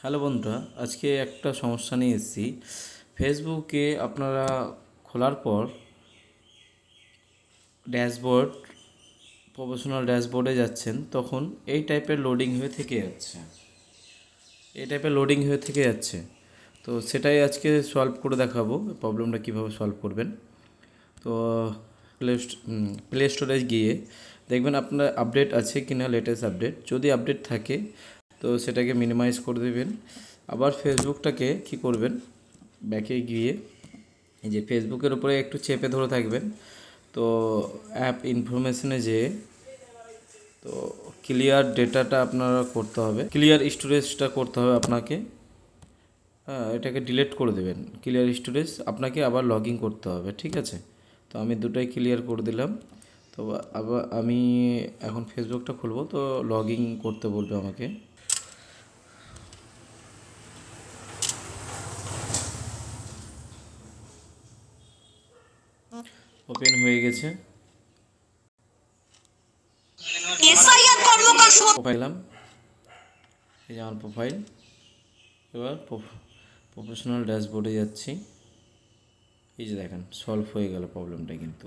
Hello বন্ধুরা, আজকে একটা সমস্যা নিয়ে এসেছি। ফেসবুকে আপনারা খোলার পর ড্যাশবোর্ড, প্রফেশনাল ড্যাশবোর্ডে যাচ্ছেন, তখন এই টাইপের লোডিং হয়ে থেকে যাচ্ছে। তো সেটাই আজকে সলভ করে দেখাবো, প্রবলেমটা কীভাবে সলভ করবেন। তো প্লে স্টোরে গিয়ে দেখবেন আপনার আপডেট আছে কি না, লেটেস্ট আপডেট। যদি আপডেট থাকে তো সেটাকে মিনিমাইজ করে দেবেন। আবার ফেসবুকটাকে কি করবেন, ব্যাকে গিয়ে এই যে ফেসবুকের উপরে একটু চেপে ধরে থাকবেন। তো অ্যাপ ইনফরমেশনে যেয়ে তো ক্লিয়ার ডেটাটা আপনারা করতে হবে, ক্লিয়ার স্টোরেজটা করতে হবে আপনাকে। হ্যাঁ, এটাকে ডিলিট করে দেবেন। ক্লিয়ার স্টোরেজ আপনাকে আবার লগ ইন করতে হবে, ঠিক আছে? তো আমি দুটোই ক্লিয়ার করে দিলাম। তো আবার আমি এখন ফেসবুকটা খুলবো, তো লগ ইন করতে বলবে আমাকে। ওপেন হয়ে গেছে, প্রোফাইল, এই যে আমার প্রোফাইল। এবার প্রফেশনাল ড্যাশবোর্ডে যাচ্ছি। এই যে দেখেন, সলভ হয়ে গেল প্রবলেমটা, কিন্তু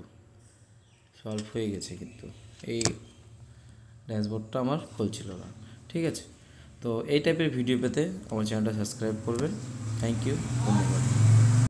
সলভ হয়ে গেছে। কিন্তু এই ড্যাশবোর্ডটা আমার খুলছিল না, ঠিক আছে? তো এই টাইপের ভিডিও পেতে আমার চ্যানেলটা সাবস্ক্রাইব করবেন। থ্যাংক ইউ, ধন্যবাদ।